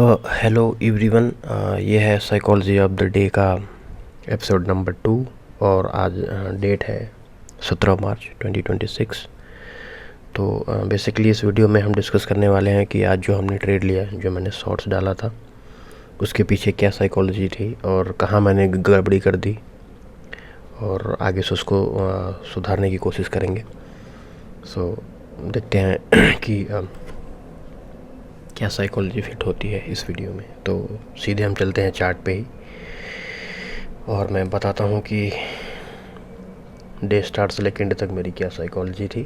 Hello everyone. ये है psychology of the day का एपिसोड नंबर 2 और आज डेट है 17 मार्च 2026। तो बेसिकली इस वीडियो में हम डिस्कस करने वाले हैं कि आज जो हमने ट्रेड लिया, जो मैंने शॉर्ट्स डाला था, उसके पीछे क्या साइकोलॉजी थी और कहाँ मैंने गड़बड़ी कर दी और आगे से उसको सुधारने की कोशिश करेंगे। सो देखते हैं कि क्या साइकोलॉजी फिट होती है इस वीडियो में। तो सीधे हम चलते हैं चार्ट पे ही और मैं बताता हूँ कि डे स्टार्ट से लेकर एंड तक मेरी क्या साइकोलॉजी थी।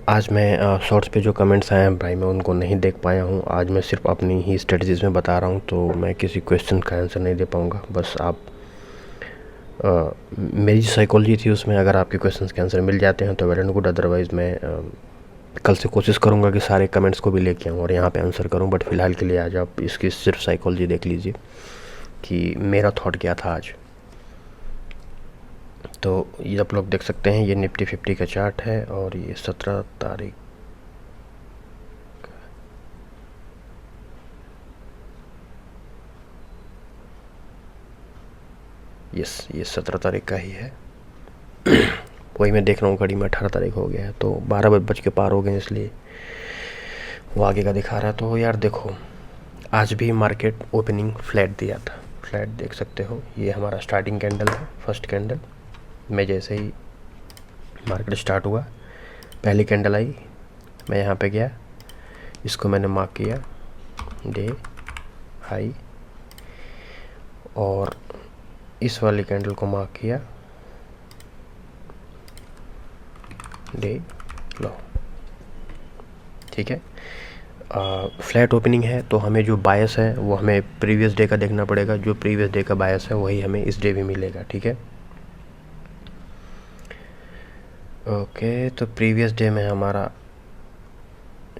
आज मैं शॉर्ट्स पे जो कमेंट्स आए हैं भाई, मैं उनको नहीं देख पाया हूँ। आज मैं सिर्फ अपनी ही स्ट्रेटजीज़ में बता रहा हूँ, तो मैं किसी क्वेश्चन का आंसर नहीं दे पाऊँगा। बस आप मेरी जो साइकोलॉजी थी उसमें अगर आपके क्वेश्चन के आंसर मिल जाते हैं तो वेल एंड गुड, अदरवाइज़ मैं कल से कोशिश करूँगा कि सारे कमेंट्स को भी लेके आऊँ और यहाँ पे आंसर करूँ। बट फ़िलहाल के लिए आज आप इसकी सिर्फ साइकोलॉजी देख लीजिए कि मेरा थॉट क्या था आज। तो ये आप लोग देख सकते हैं, ये निफ्टी 50 का चार्ट है और ये 17 तारीख, यस ये 17 तारीख का ही है। वही मैं देख रहा हूँ घड़ी में 18 तारीख हो गया है, तो 12 बज के पार हो गए, इसलिए वो आगे का दिखा रहा है। तो यार देखो, आज भी मार्केट ओपनिंग फ्लैट दिया था। फ्लैट देख सकते हो, ये हमारा स्टार्टिंग कैंडल है, फर्स्ट कैंडल में जैसे ही मार्केट स्टार्ट हुआ पहली कैंडल आई, मैं यहाँ पे गया, इसको मैंने मार्क किया डे हाई और इस वाली कैंडल को मार्क किया डे लो। ठीक है, फ्लैट ओपनिंग है तो हमें जो बायस है वो हमें प्रीवियस डे का देखना पड़ेगा। जो प्रीवियस डे का बायस है वही हमें इस डे भी मिलेगा। ठीक है, ओके। तो प्रीवियस डे में हमारा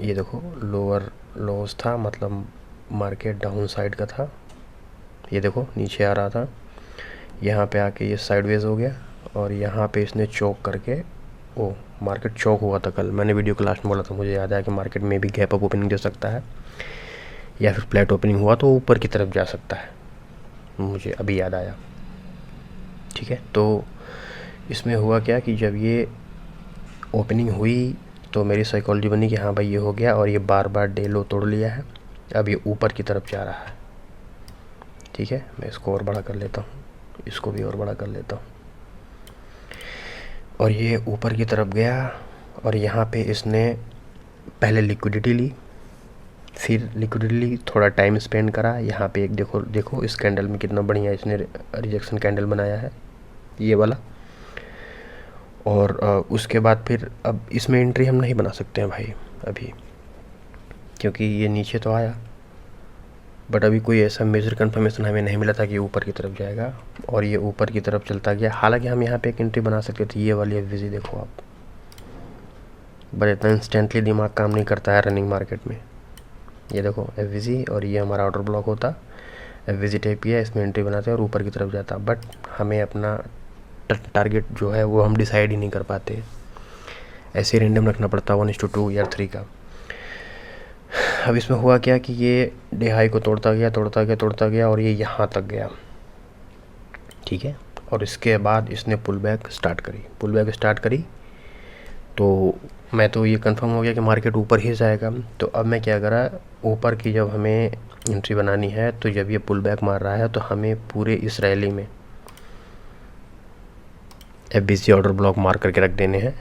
ये देखो लोअर लोस था, मतलब मार्केट डाउन साइड का था। ये देखो नीचे आ रहा था, यहाँ पे आके ये साइडवेज हो गया और यहाँ पे इसने चौक करके, ओ मार्केट चौक हुआ था कल, मैंने वीडियो के लास्ट में बोला था, मुझे याद आया कि मार्केट में भी गैप अप ओपनिंग दे सकता है या फिर फ्लैट ओपनिंग हुआ तो ऊपर की तरफ जा सकता है, मुझे अभी याद आया। ठीक है, तो इसमें हुआ क्या कि जब ये ओपनिंग हुई तो मेरी साइकोलॉजी बनी कि हाँ भाई ये हो गया और ये बार बार डे लो तोड़ लिया है, अब ये ऊपर की तरफ जा रहा है। ठीक है, मैं इसको और बड़ा कर लेता हूँ, इसको भी और बड़ा कर लेता हूँ और ये ऊपर की तरफ गया और यहाँ पे इसने पहले लिक्विडिटी ली, फिर लिक्विडिटी ली, थोड़ा टाइम स्पेंड करा। यहाँ पे एक देखो देखो इस कैंडल में कितना बढ़िया इसने रिजेक्शन कैंडल बनाया है, ये वाला। और उसके बाद फिर अब इसमें एंट्री हम नहीं बना सकते हैं भाई अभी, क्योंकि ये नीचे तो आया बट अभी कोई ऐसा मेजर कंफर्मेशन हमें नहीं मिला था कि ऊपर की तरफ जाएगा और ये ऊपर की तरफ चलता गया। हालांकि हम यहाँ पे एक एंट्री बना सकते थे, ये वाली एफवीजी देखो आप, बट इतना इंस्टेंटली दिमाग काम नहीं करता है रनिंग मार्केट में। ये देखो एफवीजी और ये हमारा ऑर्डर ब्लॉक होता, एफवीजी टाइप है, इसमें एंट्री बनाते हैं और ऊपर की तरफ जाता, बट हमें अपना टारगेट जो है वो हम डिसाइड ही नहीं कर पाते, ऐसे रेंडम रखना पड़ता 1:2 या 3 का। अब इसमें हुआ क्या कि ये डे हाई को तोड़ता गया तोड़ता गया तोड़ता गया और ये यहाँ तक गया। ठीक है, और इसके बाद इसने पुल बैक स्टार्ट करी तो मैं तो ये कंफर्म हो गया कि मार्केट ऊपर ही जाएगा। तो अब मैं क्या करा, ऊपर की जब हमें एंट्री बनानी है तो जब ये पुल बैक मार रहा है तो हमें पूरे इस रैली में एफबीसी ऑर्डर ब्लॉक मार करके रख देने हैं।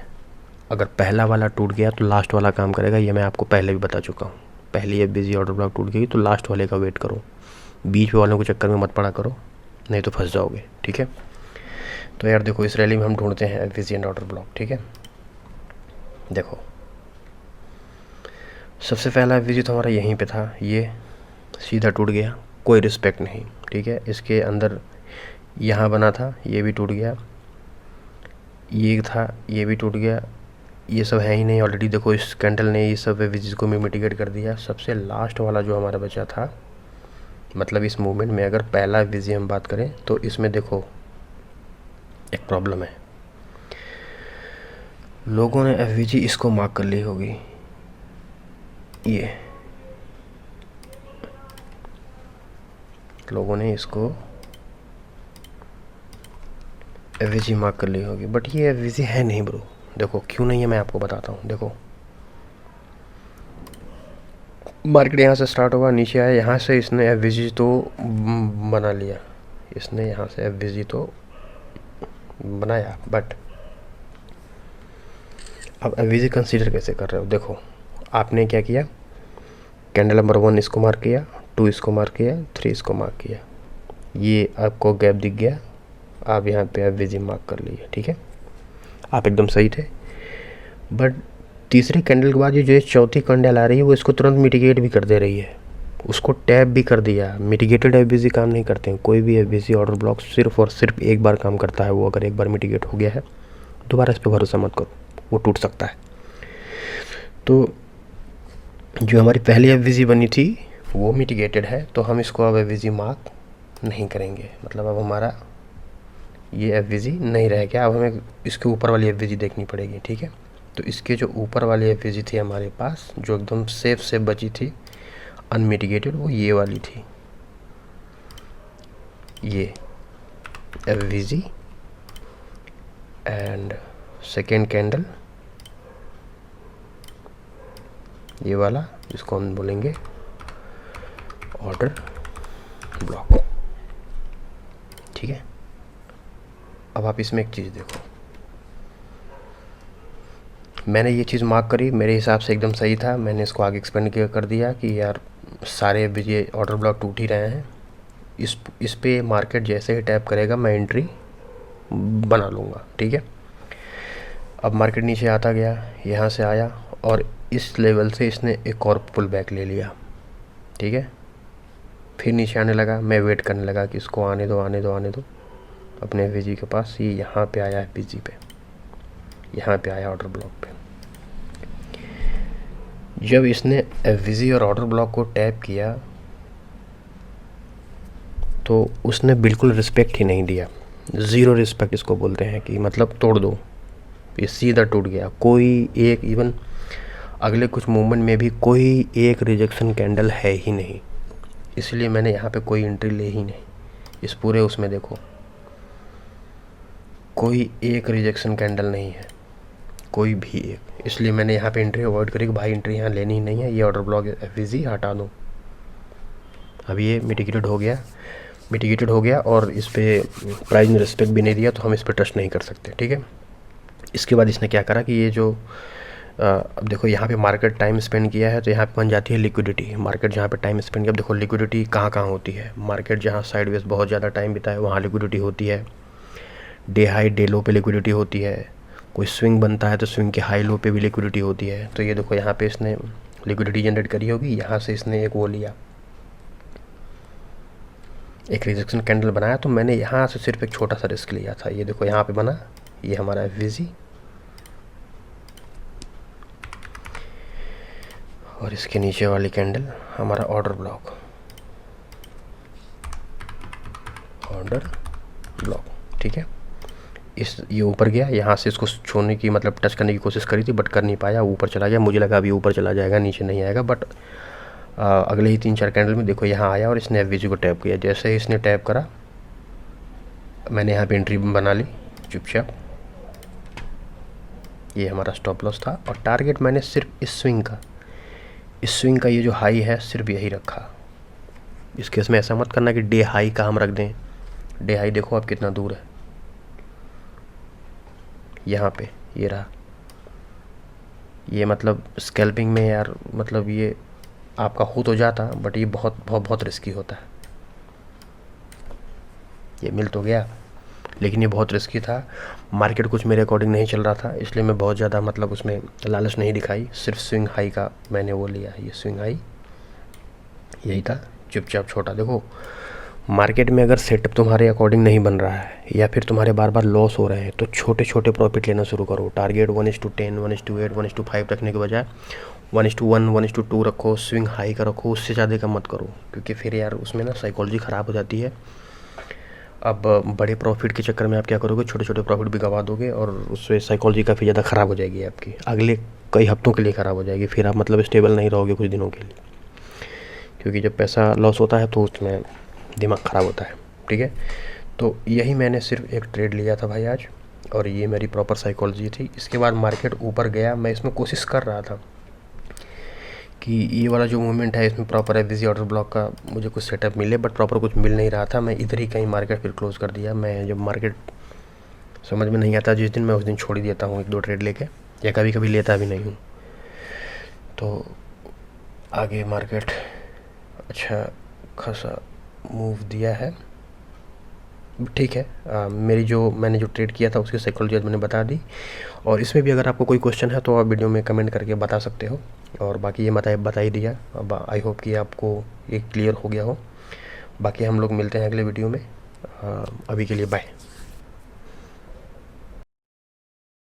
अगर पहला वाला टूट गया तो लास्ट वाला काम करेगा, ये मैं आपको पहले भी बता चुका हूँ। पहली एफबीसी ऑर्डर ब्लॉक टूट गई तो लास्ट वाले का वेट करो, बीच वालों को चक्कर में मत पड़ा करो, नहीं तो फंस जाओगे। ठीक है, तो यार देखो इस रैली में हम ढूंढते हैं एफबीसी एंड ऑर्डर ब्लॉक। ठीक है, देखो सबसे पहला एफबीसी तो हमारा यहीं पे था, ये सीधा टूट गया, कोई रिस्पेक्ट नहीं। ठीक है, इसके अंदर यहाँ बना था, ये भी टूट गया, ये था ये भी टूट गया, ये सब है ही नहीं ऑलरेडी। देखो इस कैंडल ने ये सब एफबीसी को मिटिगेट कर दिया। सबसे लास्ट वाला जो हमारा बचा था, मतलब इस मूवमेंट में अगर पहला एफबीसी हम बात करें तो इसमें देखो एक प्रॉब्लम है, लोगों ने एफबीसी इसको मार्क कर ली होगी, लोगों ने इसको एफवीजी मार्क कर ली होगी, बट ये एफवीजी है नहीं ब्रो। देखो क्यों नहीं है, मैं आपको बताता हूँ। देखो मार्केट यहाँ से स्टार्ट होगा, नीचे आया, यहाँ से इसने एफवीजी तो बना लिया, इसने यहाँ से एफवीजी तो बनाया, बट अब एफवीजी कंसीडर कैसे कर रहे हो। देखो आपने क्या किया, कैंडल नंबर 1 इसको मार्क किया, 2 इसको मार्क किया, 3 इसको मार्क किया, ये आपको गैप दिख गया, आप यहाँ पे एफवीजी मार्क कर लिए, ठीक है, आप एकदम सही थे। बट तीसरे कैंडल के बाद ये जो चौथी कैंडल आ रही है वो इसको तुरंत मिटिगेट भी कर दे रही है, उसको टैप भी कर दिया। मिटिगेटेड एफवीजी काम नहीं करते हैं, कोई भी एफवीजी ऑर्डर ब्लॉक सिर्फ और सिर्फ एक बार काम करता है। वो अगर एक बार मिटिगेट हो गया है, दोबारा इस पर भरोसा मत करो, वो टूट सकता है। तो जो हमारी पहली एफवीजी बनी थी वो मिटिगेटेड है, तो हम इसको अब एफवीजी मार्क नहीं करेंगे, मतलब अब हमारा ये एफवीजी नहीं रह गया। अब हमें इसके ऊपर वाली एफवीजी देखनी पड़ेगी, ठीक है। तो इसके जो ऊपर वाली एफवीजी थी हमारे पास, जो एकदम सेफ बची थी अनमिटिगेटेड, वो ये वाली थी, ये एफवीजी। एंड सेकेंड कैंडल ये वाला, इसको हम बोलेंगे ऑर्डर ब्लॉक, ठीक है। अब आप इसमें एक चीज़ देखो, मैंने ये चीज़ मार्क करी, मेरे हिसाब से एकदम सही था, मैंने इसको आगे एक्सपेंड कर दिया कि यार सारे ये ऑर्डर ब्लॉक टूट ही रहे हैं, इस पे मार्केट जैसे ही टैप करेगा मैं एंट्री बना लूँगा, ठीक है। अब मार्केट नीचे आता गया, यहाँ से आया और इस लेवल से इसने एक और पुल बैक ले लिया, ठीक है। फिर नीचे आने लगा, मैं वेट करने लगा कि इसको आने दो आने दो आने दो अपने एफवीजी के पास। ये यहाँ पे आया एफवीजी पे, यहाँ पे आया ऑर्डर ब्लॉक पे। जब इसने एफवीजी और ऑर्डर ब्लॉक को टैप किया तो उसने बिल्कुल रिस्पेक्ट ही नहीं दिया, ज़ीरो रिस्पेक्ट इसको बोलते हैं, कि मतलब तोड़ दो, ये सीधा टूट गया। कोई एक इवन अगले कुछ मूवमेंट में भी कोई एक रिजेक्शन कैंडल है ही नहीं, इसलिए मैंने यहाँ पे कोई एंट्री ले ही नहीं। इस पूरे उसमें देखो कोई एक रिजेक्शन कैंडल नहीं है, कोई भी एक, इसलिए मैंने यहाँ पे एंट्री अवॉइड करी कि भाई एंट्री यहाँ लेनी ही नहीं है, ये ऑर्डर ब्लॉक एफवीजी हटा दो। अब ये मिटिगेटेड हो गया और इस पर प्राइस ने रिस्पेक्ट भी नहीं दिया, तो हम इस पर ट्रस्ट नहीं कर सकते, ठीक है। इसके बाद इसने क्या करा कि ये जो अब देखो यहाँ पे मार्केट टाइम स्पेंड किया है, तो यहाँ पे बन जाती है लिक्विडिटी। मार्केट जहाँ पे टाइम स्पेंड किया, अब देखो लिक्विडिटी कहाँ होती है, मार्केट जहाँ साइडवेज बहुत ज़्यादा टाइम बिताए वहाँ लिक्विडिटी होती है, डे हाई डे लो पे लिक्विडिटी होती है, कोई स्विंग बनता है तो स्विंग के हाई लो पे भी लिक्विडिटी होती है। तो ये देखो यहाँ पे इसने लिक्विडिटी जनरेट करी होगी, यहाँ से इसने एक वो लिया, एक रिजेक्शन कैंडल बनाया, तो मैंने यहाँ से सिर्फ एक छोटा सा रिस्क लिया था। ये देखो यहाँ पे बना, ये हमारा एफवीजी और इसके नीचे वाली कैंडल हमारा ऑर्डर ब्लॉक, ठीक है। ये ऊपर गया, यहाँ से इसको छोड़ने की मतलब टच करने की कोशिश करी थी, बट कर नहीं पाया, ऊपर चला गया। मुझे लगा अभी ऊपर चला जाएगा, नीचे नहीं आएगा, बट अगले ही 3-4 कैंडल में देखो यहाँ आया और इसने एफवीजी को टैप किया। जैसे ही इसने टैप करा, मैंने यहाँ पे एंट्री बना ली चुपचाप। ये हमारा स्टॉप लॉस था और टारगेट मैंने सिर्फ इस स्विंग का ये जो हाई है सिर्फ यही रखा। इस केस में ऐसा मत करना कि डे हाई का हम रख दें, डे हाई देखो अब कितना दूर है, यहाँ पे ये रहा। ये मतलब स्कैल्पिंग में यार मतलब ये आपका हो तो जाता, बट ये बहुत बहुत बहुत रिस्की होता है। ये मिल तो गया, लेकिन ये बहुत रिस्की था। मार्केट कुछ मेरे अकॉर्डिंग नहीं चल रहा था, इसलिए मैं बहुत ज़्यादा मतलब उसमें लालच नहीं दिखाई, सिर्फ स्विंग हाई का मैंने वो लिया। ये स्विंग हाई यही था, चुपचाप छोटा। देखो मार्केट में अगर सेटअप तुम्हारे अकॉर्डिंग नहीं बन रहा है या फिर तुम्हारे बार बार लॉस हो रहे हैं, तो छोटे छोटे प्रॉफिट लेना शुरू करो। टारगेट 1:10, 1:8, 1:5 रखने के बजाय 1:1, 1:2 रखो। स्विंग हाई का रखो, उससे ज़्यादा का मत करो, क्योंकि फिर यार उसमें ना साइकोलॉजी ख़राब हो जाती है। अब बड़े प्रॉफिट के चक्कर में आप क्या करोगे, छोटे छोटे प्रॉफिट भी गवा दोगे और उससे साइकोलॉजी काफ़ी ज़्यादा ख़राब हो जाएगी आपकी, अगले कई हफ्तों के लिए ख़राब हो जाएगी। फिर आप मतलब स्टेबल नहीं रहोगे कुछ दिनों के लिए, क्योंकि जब पैसा लॉस होता है तो उसमें दिमाग ख़राब होता है, ठीक है। तो यही मैंने सिर्फ एक ट्रेड लिया था भाई आज, और ये मेरी प्रॉपर साइकोलॉजी थी। इसके बाद मार्केट ऊपर गया, मैं इसमें कोशिश कर रहा था कि ये वाला जो मूवमेंट है इसमें प्रॉपर एफवीसी ऑर्डर ब्लॉक का मुझे कुछ सेटअप मिले, बट प्रॉपर कुछ मिल नहीं रहा था। मैं इधर ही कहीं मार्केट फिर क्लोज़ कर दिया। मैं जब मार्केट समझ में नहीं आता जिस दिन, मैं उस दिन छोड़ ही देता हूँ 1-2 ट्रेड लेके, या कभी कभी लेता भी नहीं हूँ। तो आगे मार्केट अच्छा खासा मूव दिया है, ठीक है। मैंने जो ट्रेड किया था उसकी साइकोलॉजी मैंने बता दी। और इसमें भी अगर आपको कोई क्वेश्चन है तो आप वीडियो में कमेंट करके बता सकते हो। और बाकी ये बता ही दिया। अब आई होप कि आपको ये क्लियर हो गया हो। बाकी हम लोग मिलते हैं अगले वीडियो में। अभी के लिए बाय।